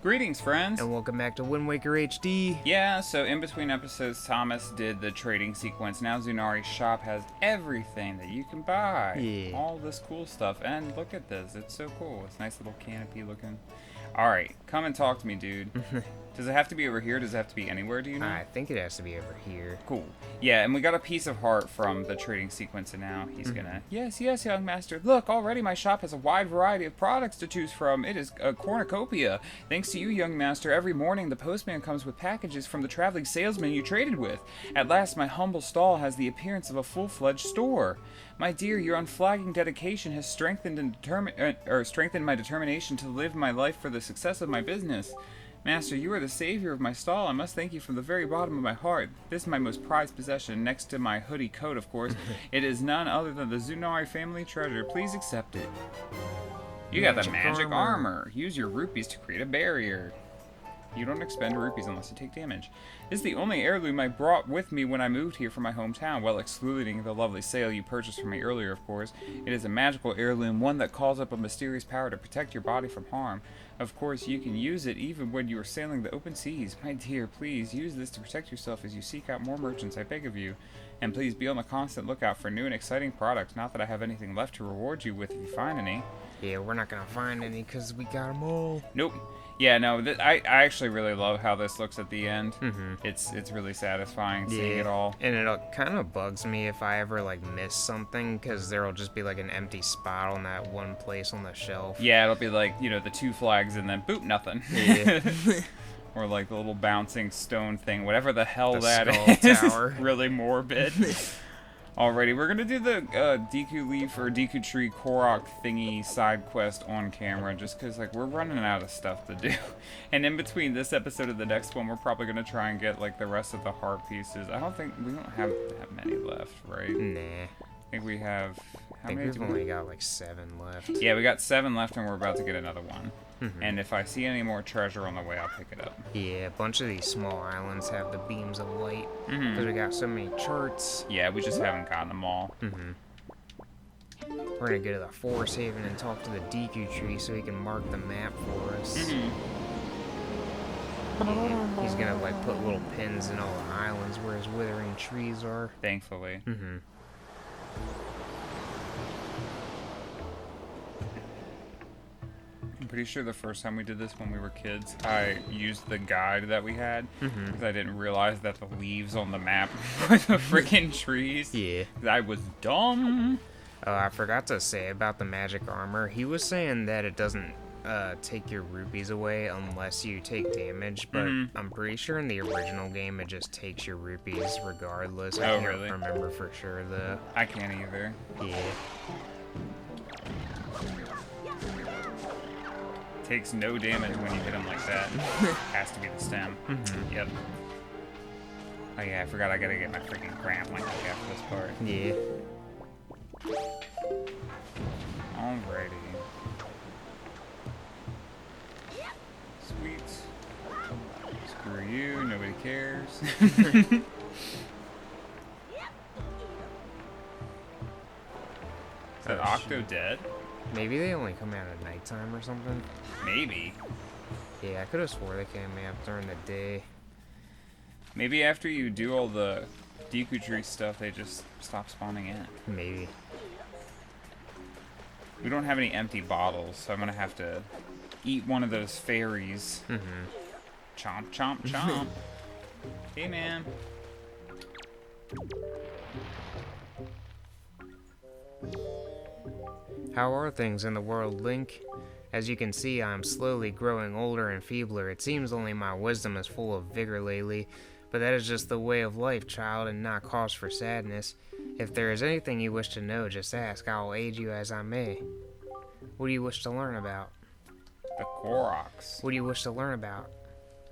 Greetings, friends! And welcome back to Wind Waker HD. Yeah, so in between episodes, Thomas did the trading sequence. Now Zunari's shop has everything that you can buy. Yeah. All this cool stuff. And look at this. It's so cool. It's nice little canopy looking. Alright, come and talk to me, dude. Does it have to be over here? Does it have to be anywhere, do you know? I think it has to be over here. Cool. Yeah, and we got a piece of heart from the trading sequence, and now he's gonna... Yes, young master. Look, already my shop has a wide variety of products to choose from. It is a cornucopia. Thanks to you, young master, every morning the postman comes with packages from the traveling salesman you traded with. At last, my humble stall has the appearance of a full-fledged store. My dear, your unflagging dedication has strengthened my determination to live my life for the success of my business. Master, you are the savior of my stall. I must thank you from the very bottom of my heart. This is my most prized possession, next to my hoodie coat, of course. It is none other than the Zunari family treasure. Please accept it. You got the magic armor. Use your rupees to create a barrier. You don't expend rupees unless you take damage. This is the only heirloom I brought with me when I moved here from my hometown, well, excluding the lovely sail you purchased from me earlier, of course. It is a magical heirloom, one that calls up a mysterious power to protect your body from harm. Of course, you can use it even when you are sailing the open seas. My dear, please use this to protect yourself as you seek out more merchants, I beg of you. And please be on the constant lookout for new and exciting products. Not that I have anything left to reward you with if you find any. Yeah, we're not gonna find any because we got them all. Nope. Yeah, no, I actually really love how this looks at the end. Mm-hmm. It's really satisfying seeing it all. And it kind of bugs me if I ever miss something, because there'll just be an empty spot on that one place on the shelf. Yeah, it'll be the two flags and then boop, nothing. Yeah. Or the little bouncing stone thing, whatever the hell that skull is. tower. Really morbid. Alrighty, we're gonna do the Deku Leaf or Deku Tree Korok thingy side quest on camera, just because we're running out of stuff to do. And in between this episode and the next one, we're probably gonna try and get the rest of the heart pieces. We don't have that many left, right? Nah. I think we have. I think we've only got 7 left. Yeah, we got 7 left, and we're about to get another one. Mm-hmm. And if I see any more treasure on the way, I'll pick it up. Yeah, a bunch of these small islands have the beams of light because we got so many charts. Yeah, we just haven't gotten them all. Mm-hmm. We're gonna go to the Forest Haven and talk to the Deku Tree so he can mark the map for us. Mm-hmm. Yeah, he's gonna put little pins in all the islands where his withering trees are. Thankfully. Mm-hmm. I'm pretty sure the first time we did this when we were kids, I used the guide that we had because I didn't realize that the leaves on the map were the freaking trees. Yeah. I was dumb. Oh, I forgot to say about the magic armor. He was saying that it doesn't take your rupees away unless you take damage, but I'm pretty sure in the original game it just takes your rupees regardless. I can't really? remember for sure though. I can't either. Yeah. Takes no damage when you hit him like that. Has to be the stem. Yep. Oh yeah, I forgot I gotta get my freaking cramp link after this part. Yeah. Alrighty. Sweet. Screw you, nobody cares. Is that Octo dead? Maybe they only come out at nighttime or something. Maybe. Yeah, I could have swore they came out during the day. Maybe after you do all the Deku Tree stuff, they just stop spawning in. Maybe. We don't have any empty bottles, so I'm gonna have to eat one of those fairies. Chomp, chomp, chomp. Hey, man. How are things in the world, Link? As you can see, I am slowly growing older and feebler. It seems only my wisdom is full of vigor lately, but that is just the way of life, child, and not cause for sadness. If there is anything you wish to know, just ask. I will aid you as I may. What do you wish to learn about? The Koroks. What do you wish to learn about?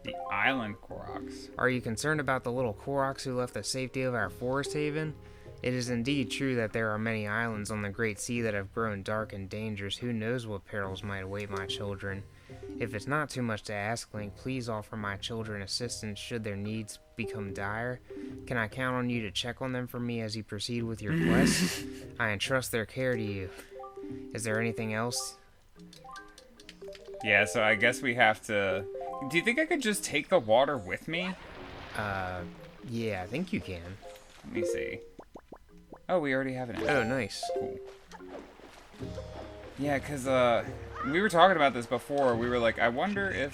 The island Koroks. Are you concerned about the little Koroks who left the safety of our forest haven? It is indeed true that there are many islands on the great sea that have grown dark and dangerous. Who knows what perils might await my children? If it's not too much to ask, Link, please offer my children assistance should their needs become dire. Can I count on you to check on them for me as you proceed with your quest? I entrust their care to you. Is there anything else? Yeah, so I guess we have to Do you think I could just take the water with me? Yeah, I think you can. Let me see. Oh, we already have it. Oh, nice. Cool. Yeah, because we were talking about this before. We were like, I wonder if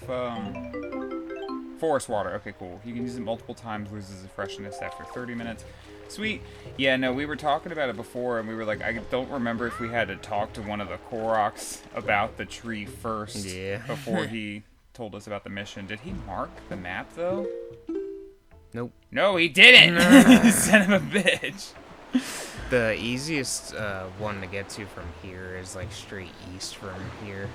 forest water. Okay, cool. You can use it multiple times, loses its freshness after 30 minutes. Sweet. Yeah, no, we were talking about it before, and we were like, I don't remember if we had to talk to one of the Koroks about the tree first before he told us about the mission. Did he mark the map, though? Nope. No, he didn't! Son of a bitch. The easiest one to get to from here is like straight east from here.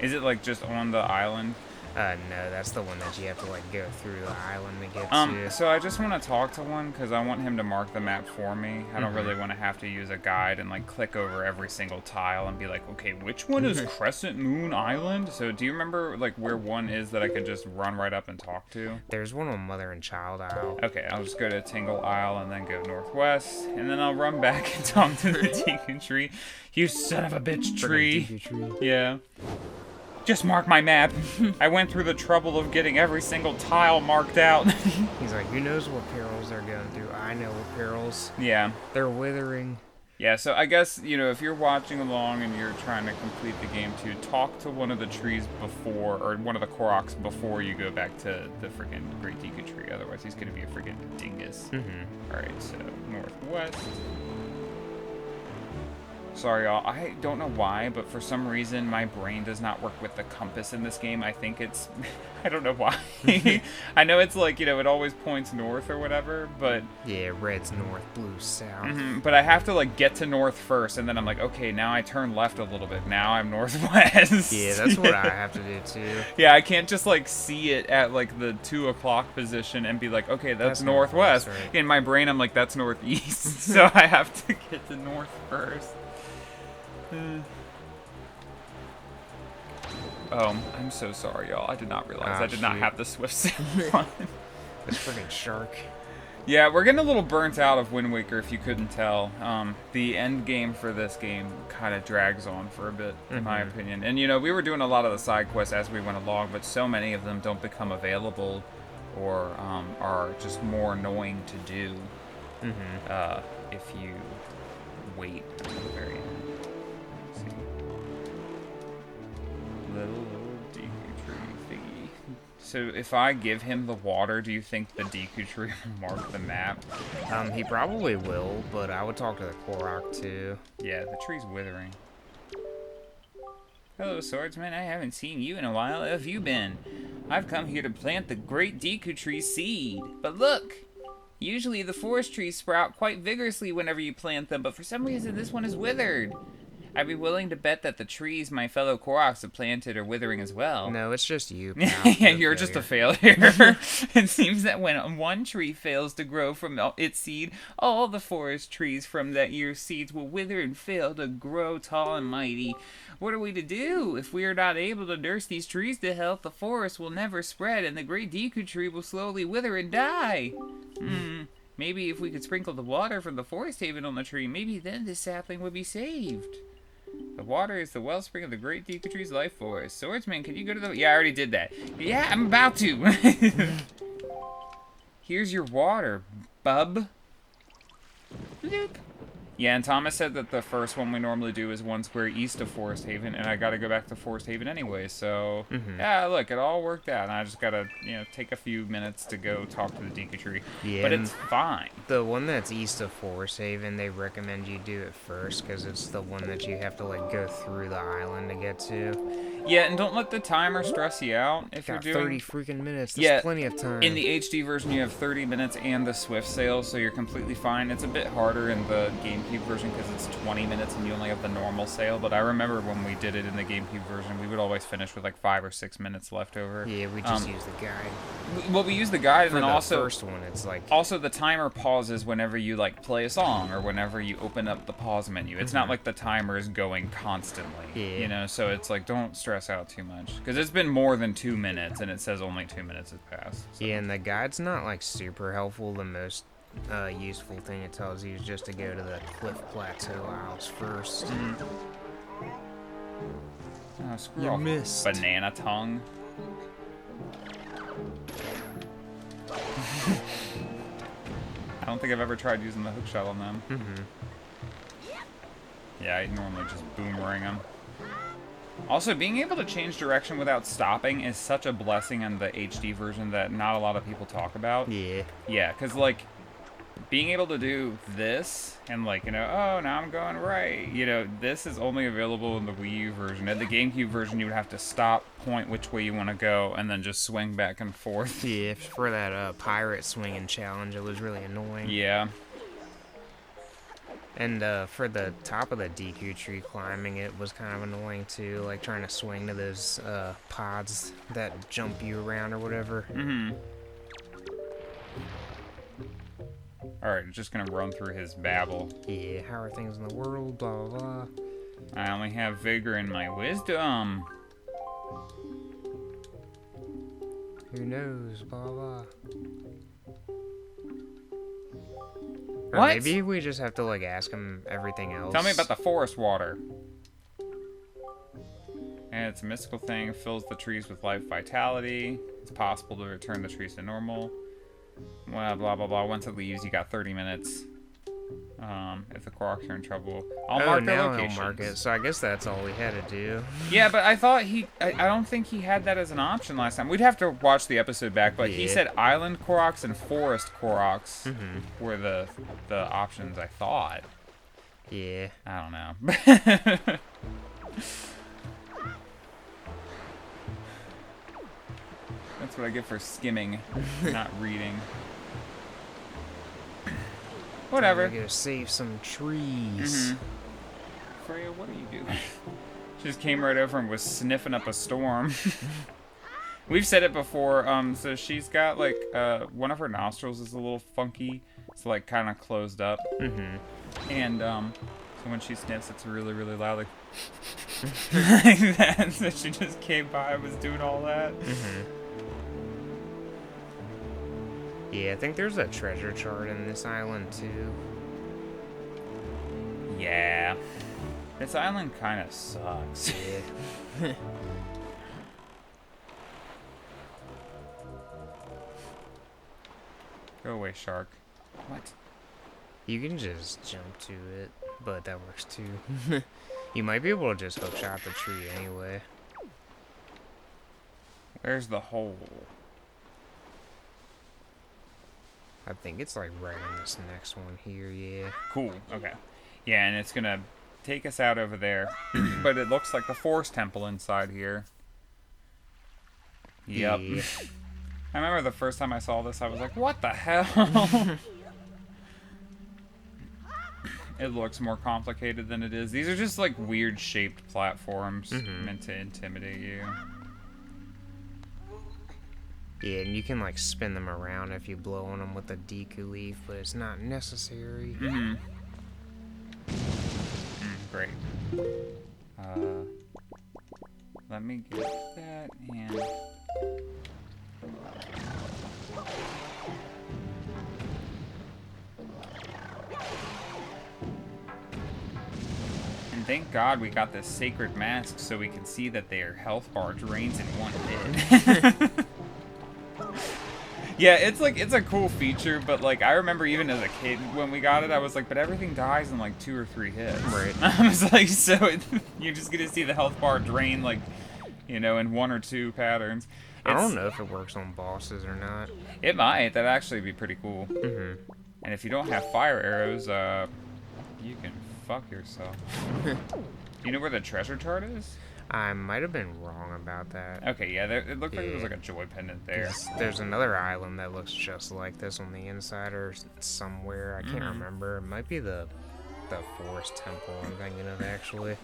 Is it like just on the island? No, that's the one that you have to like go through the island to get to. So I just want to talk to one because I want him to mark the map for me. I don't really want to have to use a guide and like click over every single tile and be like, okay, which one is Crescent Moon Island? So do you remember like where one is that I could just run right up and talk to? There's one on Mother and Child Isle. Okay, I'll just go to Tingle Isle and then go northwest, and then I'll run back and talk to the Deku tree. You son of a bitch tree. Yeah. Just mark my map. I went through the trouble of getting every single tile marked out. He's like, who knows what perils they're going through? I know what perils. Yeah. They're withering. Yeah, so I guess, you know, if you're watching along and you're trying to complete the game too, talk to one of the trees before, or one of the Koroks before you go back to the freaking Great Deku Tree. Otherwise, he's going to be a freaking dingus. Alright, so northwest. Sorry, y'all. I don't know why, but for some reason, my brain does not work with the compass in this game. I think it's... I don't know why. I know it's like, you know, it always points north or whatever, but... Yeah, red's north, blue's south. But I have to, like, get to north first, and then I'm like, okay, now I turn left a little bit. Now I'm northwest. Yeah, that's what I have to do, too. Yeah, I can't just, like, see it at, like, the 2 o'clock position and be like, okay, that's northwest. Right. In my brain, I'm like, that's northeast. So I have to get to north first. Oh, I'm so sorry, y'all. I did not realize I did not have the Swift Sail on. This freaking shark. Yeah, we're getting a little burnt out of Wind Waker, if you couldn't tell. The end game for this game kind of drags on for a bit, in my opinion. And, you know, we were doing a lot of the side quests as we went along, but so many of them don't become available or are just more annoying to do if you wait until the very end. Little Deku tree thingy. So if I give him the water, do you think the Deku tree will mark the map? He probably will, but I would talk to the Korok too. Yeah, the tree's withering. Hello, swordsman. I haven't seen you in a while. How have you been? I've come here to plant the great Deku tree seed. But look! Usually the forest trees sprout quite vigorously whenever you plant them, but for some reason this one is withered. I'd be willing to bet that the trees my fellow Koroks have planted are withering as well. No, it's just you, pal. Yeah, you're just a failure. It seems that when one tree fails to grow from its seed, all the forest trees from that year's seeds will wither and fail to grow tall and mighty. What are we to do? If we are not able to nurse these trees to health, the forest will never spread, and the great Deku tree will slowly wither and die. Maybe if we could sprinkle the water from the forest haven on the tree, maybe then this sapling would be saved. The water is the wellspring of the great Deku tree's life force. Swordsman, can you go to the... Yeah, I already did that. Yeah, I'm about to. Here's your water, bub. Bloop. Yeah, and Thomas said that the first one we normally do is 1 square east of Forest Haven, and I gotta go back to Forest Haven anyway, so... Yeah, look, it all worked out, and I just gotta, you know, take a few minutes to go talk to the Deku tree. Yeah, but it's fine. The one that's east of Forest Haven, they recommend you do it first, because it's the one that you have to, like, go through the island to get to. Yeah, and don't let the timer stress you out if you're doing... 30 freaking minutes, that's plenty of time. In the HD version, you have 30 minutes and the Swift Sail, so you're completely fine. It's a bit harder in the GameCube version because it's 20 minutes and you only have the normal sail, but I remember when we did it in the GameCube version, we would always finish with like 5 or 6 minutes left over. Yeah, we just use the guide. Well, we use the guide, and then also... the first one, it's like... Also, the timer pauses whenever you, like, play a song or whenever you open up the pause menu. It's not like the timer is going constantly, you know? So it's like, don't stress out too much. Because it's been more than 2 minutes, and it says only 2 minutes has passed. So. Yeah, and the guide's not, like, super helpful. The most useful thing it tells you is just to go to the Cliff Plateau Isles first. Oh, screw You off, missed. banana tongue. I don't think I've ever tried using the hook shot on them. Yeah, I normally just boomerang them. Also, being able to change direction without stopping is such a blessing in the HD version that not a lot of people talk about. Yeah. Yeah, because, like, being able to do this and, like, you know, oh, now I'm going right. You know, this is only available in the Wii U version. In the GameCube version, you would have to stop, point which way you want to go, and then just swing back and forth. Yeah, for that pirate swinging challenge, it was really annoying. Yeah. And for the top of the Deku tree climbing, it was kind of annoying too, like trying to swing to those pods that jump you around or whatever. Alright, just gonna run through his babble. Yeah, how are things in the world, blah, blah, blah. I only have vigor in my wisdom. Who knows, blah, blah. Or What? maybe we just have to, like, ask him everything else. Tell me about the forest water. And it's a mystical thing, fills the trees with life vitality. It's possible to return the trees to normal. Well, blah, blah, blah. Once it leaves, you got 30 minutes. If the Koroks are in trouble. I'll mark their now locations. he'll mark it. So I guess that's all we had to do. Yeah, but I thought I don't think he had that as an option last time. We'd have to watch the episode back, but he Yeah. said island Koroks and forest Koroks were the options, I thought. Yeah. I don't know. That's what I get for skimming, not reading. Whatever. We're gonna save some trees. Freya, what are you doing? She just came right over and was sniffing up a storm. We've said it before, so she's got, like, one of her nostrils is a little funky. It's, like, kind of closed up. And, so when she sniffs, it's really, really loud, like, like that. So she just came by and was doing all that. Yeah, I think there's a treasure chart in this island, too. Yeah. This island kind of sucks. Yeah. Go away, shark. What? You can just jump to it, but that works too. You might be able to just hookshot the tree anyway. Where's the hole? I think it's like right on this next one here, yeah. Cool. Okay. Yeah, and it's gonna take us out over there. But it looks like the forest temple inside here. Yep. Yeah. I remember the first time I saw this, I was like, what the hell? It looks more complicated than it is. These are just like weird shaped platforms meant to intimidate you. Yeah, and you can like spin them around if you blow on them with a Deku leaf, but it's not necessary. Great. Let me get that and... And thank God we got this sacred mask so we can see that their health bar drains in one hit. Yeah, it's like, it's a cool feature, but like, I remember even as a kid when we got it, I was like, but everything dies in like 2 or 3 hits. Right. I was like, so you're just gonna see the health bar drain like, you know, in 1 or 2 patterns. I don't know if it works on bosses or not. It might. That'd actually be pretty cool. And if you don't have fire arrows, you can fuck yourself. Do you know where the treasure chart is? I might have been wrong about that. Okay, yeah, it looked like there was like a joy pendant there. There's another island that looks just like this on the inside or somewhere. I can't remember. It might be the forest temple I'm thinking of, actually.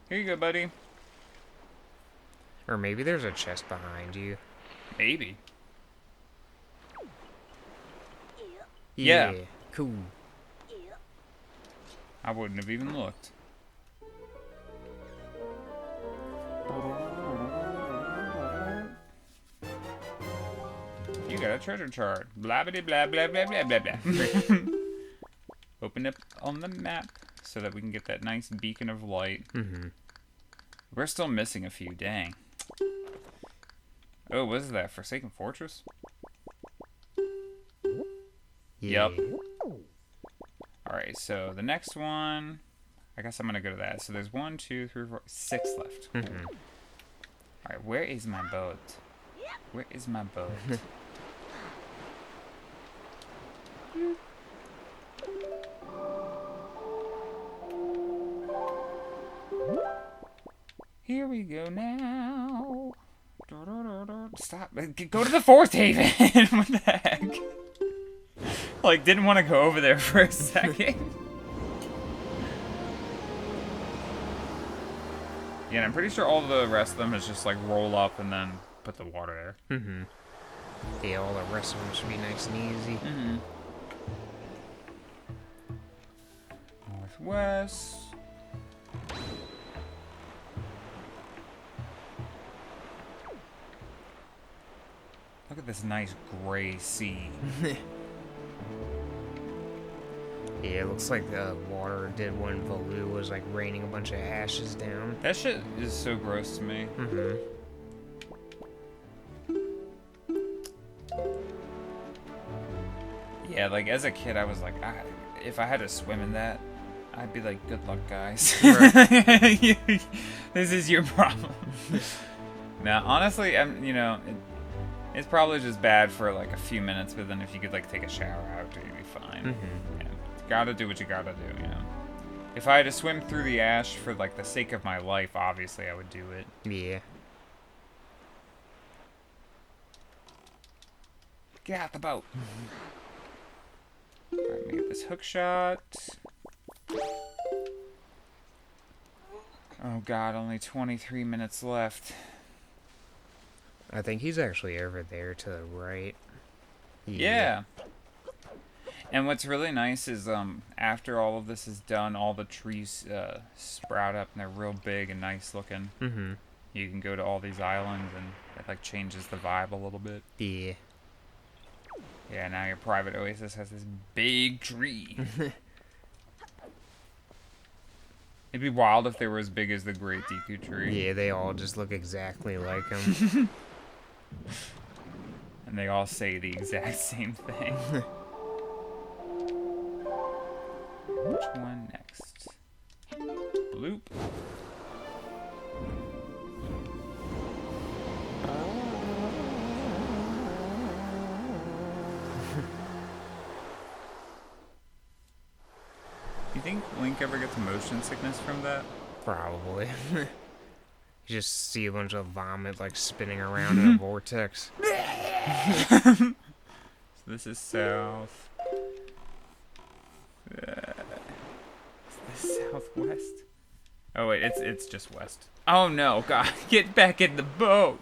Here you go, buddy. Or maybe there's a chest behind you. Maybe. Yeah. Yeah. Cool. I wouldn't have even looked. You got a treasure chart. Blah blah blah blah blah blah blah blah. Open up on the map. so that we can get that nice beacon of light. Mm-hmm. We're still missing a few, dang. Oh, what is that? Forsaken Fortress? Yeah. Yep. Alright, so the next one... I guess I'm gonna go to that. So there's 1, 2, 3, 4, 6 left. Mm-hmm. Alright, where is my boat? Where is my boat? Here we go now. Stop. Go to the fourth haven. What the heck? Like, didn't want to go over there for a second. Yeah, and I'm pretty sure all the rest of them is just like roll up and then put the water there. Mm-hmm. Yeah, all the rest of them should be nice and easy. Mm-hmm. Northwest. Look at this nice gray sea. Yeah, it looks like the water did when Valoo was like raining a bunch of ashes down. That shit is so gross to me. Mm-hmm. Yeah, like as a kid, I was like, if I had to swim in that, I'd be like, good luck, guys. Right. This is your problem. Now, honestly, it's probably just bad for like a few minutes, but then if you could like take a shower after, you'd be fine. Mm-hmm. Yeah. Gotta do what you gotta do, you know. If I had to swim through the ash for like the sake of my life, obviously I would do it. Yeah. Get out the boat. Alright, let me get this hook shot. Oh god, only 23 minutes left. I think he's actually over there to the right. Yeah. And what's really nice is after all of this is done, all the trees sprout up and they're real big and nice looking. Mm-hmm. You can go to all these islands and it like changes the vibe a little bit. Yeah. Yeah, now your private oasis has this big tree. It'd be wild if they were as big as the Great Deku Tree. Yeah, they all just look exactly like him. And they all say the exact same thing. Which one next? Bloop. You think Link ever gets motion sickness from that? Probably. You just see a bunch of vomit like spinning around in a vortex. So this is south. Is this southwest? Oh wait, it's just west. Oh no, God, get back in the boat.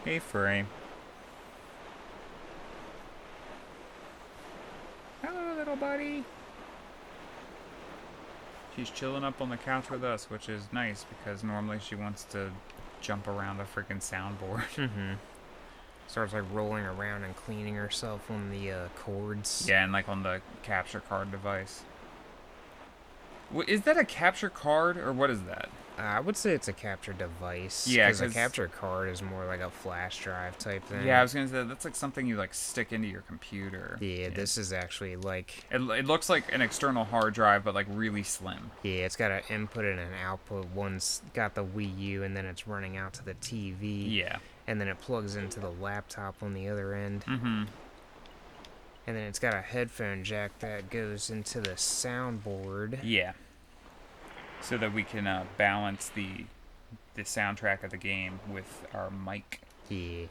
Hey, Frame. Hello, little buddy. She's chilling up on the couch with us, which is nice because normally she wants to jump around the freaking soundboard. Mm-hmm. Starts like rolling around and cleaning herself on the cords. Yeah, and like on the capture card device. Is that a capture card or what is that? I would say it's a capture device. Yeah, because a capture card is more like a flash drive type thing. Yeah, I was gonna say that's like something you like stick into your computer. Yeah, this is actually like... It looks like an external hard drive, but like really slim. Yeah, it's got an input and an output. One's got the Wii U, and then it's running out to the TV. Yeah. And then it plugs into the laptop on the other end. Mm-hmm. And then it's got a headphone jack that goes into the soundboard. Yeah. So that we can balance the soundtrack of the game with our mic. Yeah.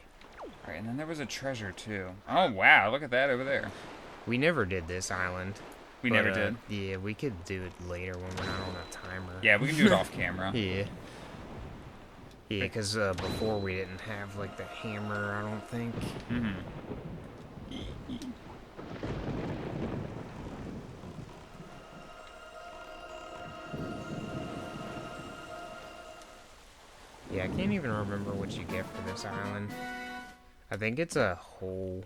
Alright, and then there was a treasure too. Oh wow, look at that over there. We never did this island. We never did. Yeah, we could do it later when we're not on a timer. Yeah, we can do it off camera. Yeah. Yeah, because before we didn't have like the hammer, I don't think. Mm-hmm. Yeah, I can't even remember what you get for this island. I think it's a whole...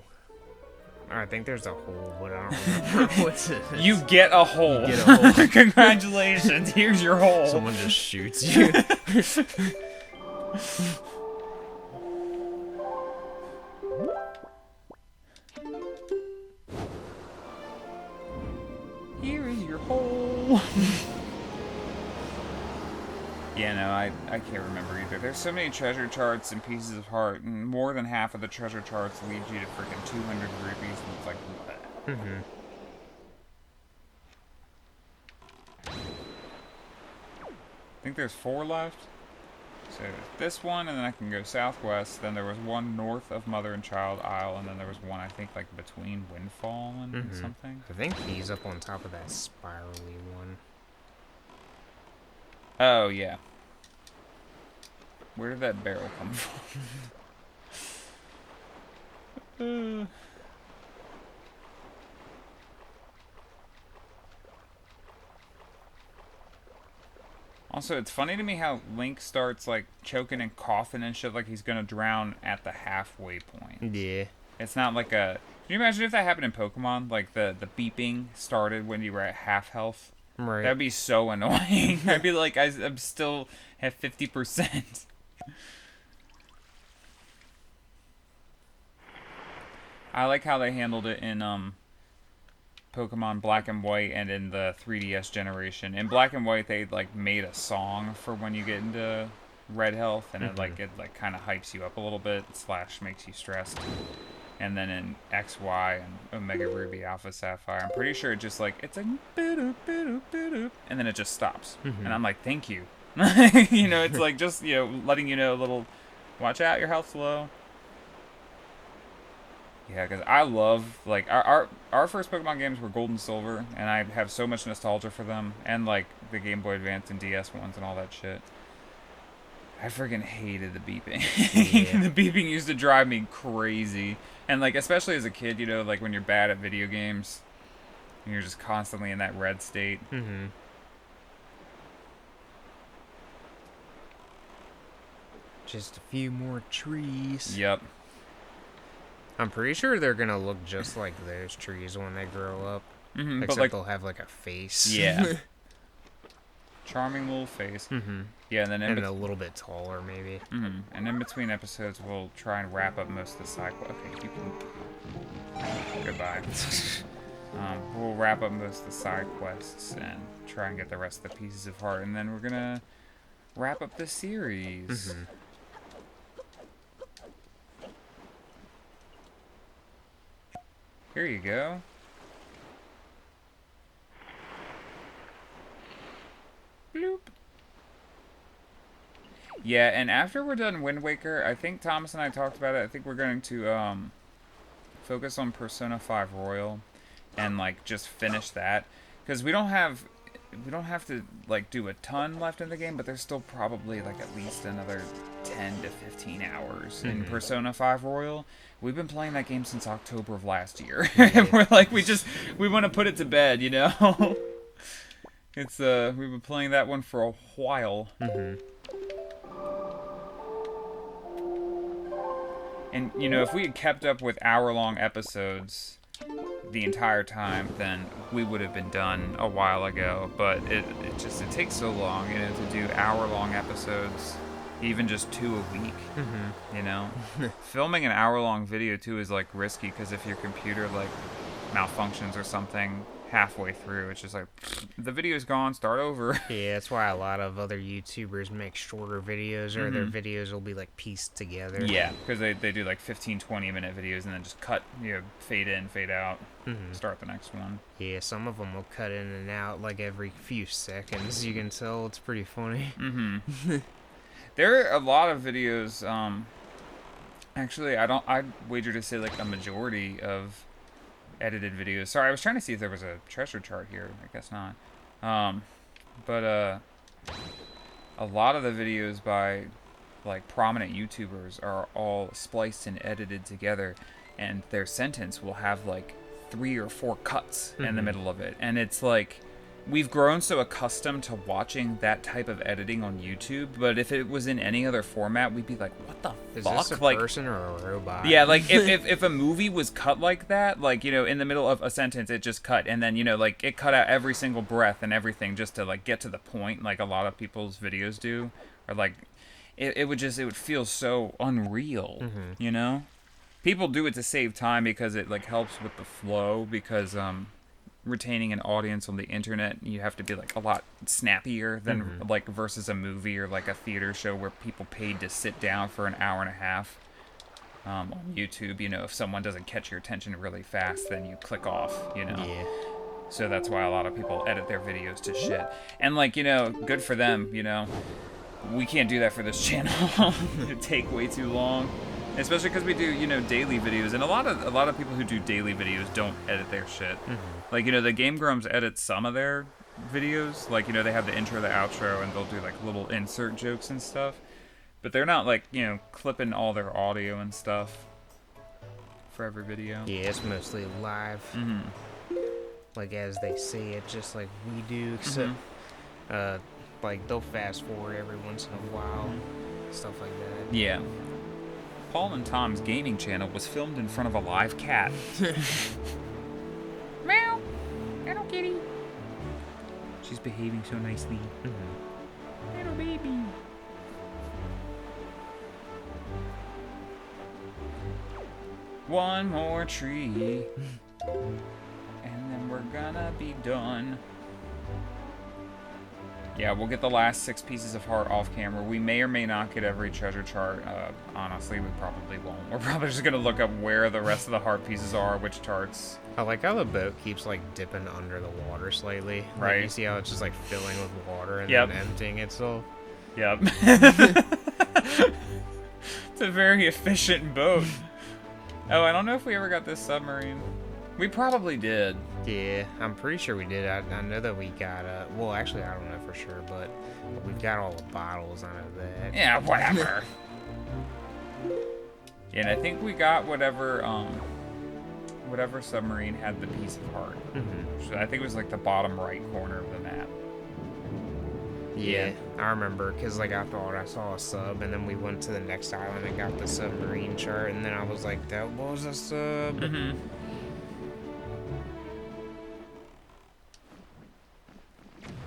I think there's a hole, but I don't remember what's in it. You get a hole. You get a hole. Congratulations, here's your hole. Someone just shoots you. Here is your hole. Yeah, no, I can't remember either. There's so many treasure charts and pieces of heart, and more than half of the treasure charts lead you to freaking 200 rupees, and it's like, bleh. I think there's 4 left. So this one, and then I can go southwest. Then there was one north of Mother and Child Isle, and then there was one, I think, like between Windfall and something. I think he's up on top of that spirally one. Oh, yeah. Where did that barrel come from? Also, it's funny to me how Link starts, like, choking and coughing and shit like he's gonna drown at the halfway point. Yeah. It's not like a... Can you imagine if that happened in Pokemon? Like, the beeping started when you were at half health? Right. That'd be so annoying. I'd be like, I'm still at 50%. I like how they handled it in Pokemon Black and White and in the 3DS generation. In Black and White, they like made a song for when you get into Red Health, and it kind of hypes you up a little bit / makes you stressed. And then in X, Y, and Omega Ruby, Alpha Sapphire, I'm pretty sure it just like, it's like, and then it just stops. And I'm like, thank you. You know, it's like just, you know, letting you know a little, watch out, your health's low. Yeah, because I love, like, our first Pokemon games were Gold and Silver, and I have so much nostalgia for them, and, like, the Game Boy Advance and DS ones and all that shit. I freaking hated the beeping. Yeah. The beeping used to drive me crazy. And, like, especially as a kid, you know, like, when you're bad at video games, and you're just constantly in that red state. Just a few more trees. Yep. I'm pretty sure they're gonna look just like those trees when they grow up. Except but, like, they'll have like a face. Yeah. Charming little face. Yeah, and then and a little bit taller, maybe. And in between episodes, we'll try and wrap up most of the side quests. Okay, you can... Goodbye. We'll wrap up most of the side quests and try and get the rest of the pieces of heart, and then we're gonna wrap up the series. Here you go. Bloop. Yeah, and after we're done Wind Waker, I think Thomas and I talked about it. I think we're going to focus on Persona 5 Royal and like just finish that, because we don't have to like do a ton left in the game, but there's still probably like at least another 10 to 15 hours in Persona 5 Royal. We've been playing that game since October of last year. And we're like, we want to put it to bed, you know? It's we've been playing that one for a while. And you know, if we had kept up with hour-long episodes the entire time, then we would have been done a while ago. But it takes so long, you know, to do hour-long episodes, even just 2 a week. You know, filming an hour-long video too is like risky, because if your computer like malfunctions or something halfway through, it's just like, the video's gone, start over. Yeah, that's why a lot of other YouTubers make shorter videos, or their videos will be like pieced together. Yeah, because they do like 15-20 minute videos and then just cut, you know, fade in, fade out, start the next one. Yeah, some of them will cut in and out like every few seconds. You can tell it's pretty funny. There are a lot of videos, actually, I'd wager to say like a majority of edited videos. Sorry, I was trying to see if there was a treasure chart here. I guess not. But a lot of the videos by like prominent YouTubers are all spliced and edited together, and their sentence will have like 3 or 4 cuts in the middle of it, and it's like, we've grown so accustomed to watching that type of editing on YouTube, but if it was in any other format, we'd be like, what the Is fuck? this a Like, person or a robot? yeah, like if a movie was cut like that, like, in the middle of a sentence it just cut, and then like it cut out every single breath and everything just to like get to the point, like a lot of people's videos do, or like it would feel so unreal, People do it to save time because it like helps with the flow, because retaining an audience on the internet, you have to be like a lot snappier than like versus a movie or like a theater show where people paid to sit down for an hour and a half. On YouTube, if someone doesn't catch your attention really fast, then you click off, Yeah. So that's why a lot of people edit their videos to shit. And like, good for them, we can't do that for this channel. It'd take way too long. Especially because we do, daily videos, and a lot of people who do daily videos don't edit their shit. Like, the Game Grumps edit some of their videos. Like, they have the intro, the outro, and they'll do like little insert jokes and stuff. But they're not like, clipping all their audio and stuff for every video. Yeah, it's mostly live. Like as they say it, just like we do, except like they'll fast forward every once in a while, stuff like that. Yeah. Paul and Tom's gaming channel was filmed in front of a live cat. Meow. Little kitty. She's behaving so nicely. Little baby. One more tree. And then we're gonna be done. Yeah, we'll get the last 6 pieces of heart off camera. We may or may not get every treasure chart. Honestly, we probably won't. We're probably just going to look up where the rest of the heart pieces are, which charts. I like how the boat keeps like dipping under the water slightly. Right. Like, you see how it's just like filling with water and Yep. then emptying itself? Yep. It's a very efficient boat. Oh, I don't know if we ever got this submarine. We probably did. Yeah, I'm pretty sure we did. I know that we got, well, actually, I don't know for sure, but we've got all the bottles out of that. Yeah, whatever. Yeah, and I think we got whatever submarine had the piece of heart. So I think it was like the bottom right corner of the map. Yeah, I remember, because like I thought I saw a sub, and then we went to the next island and got the submarine chart, and then I was like, that was a sub.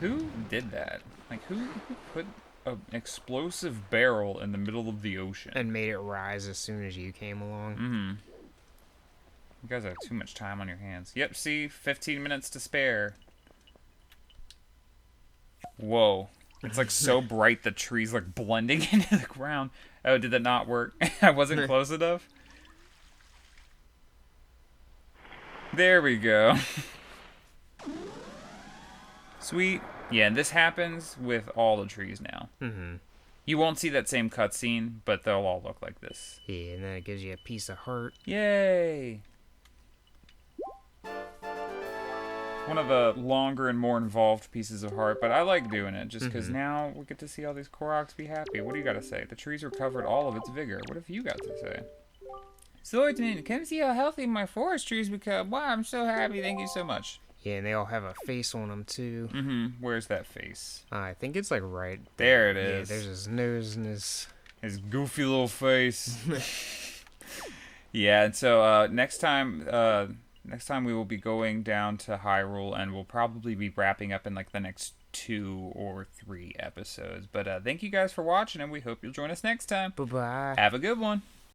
Who did that? Like, who put an explosive barrel in the middle of the ocean? And made it rise as soon as you came along. You guys have too much time on your hands. Yep, see? 15 minutes to spare. Whoa. It's like so bright the tree's like blending into the ground. Oh, did that not work? I wasn't close enough? There we go. Sweet. Yeah, and this happens with all the trees now. You won't see that same cutscene, but they'll all look like this. Yeah, and then it gives you a piece of heart. Yay! One of the longer and more involved pieces of heart, but I like doing it just because now we get to see all these Koroks be happy. What do you got to say? The trees recovered all of its vigor. What have you got to say? Swordsman, come see how healthy my forest trees become. Wow, I'm so happy. Thank you so much. Yeah, and they all have a face on them too. Where's that face? I think it's like right there. It is. Yeah, there's his nose and his goofy little face. Yeah, and so next time we will be going down to Hyrule, and we'll probably be wrapping up in like the next 2 or 3 episodes. But thank you guys for watching, and we hope you'll join us next time. Bye-bye. Have a good one.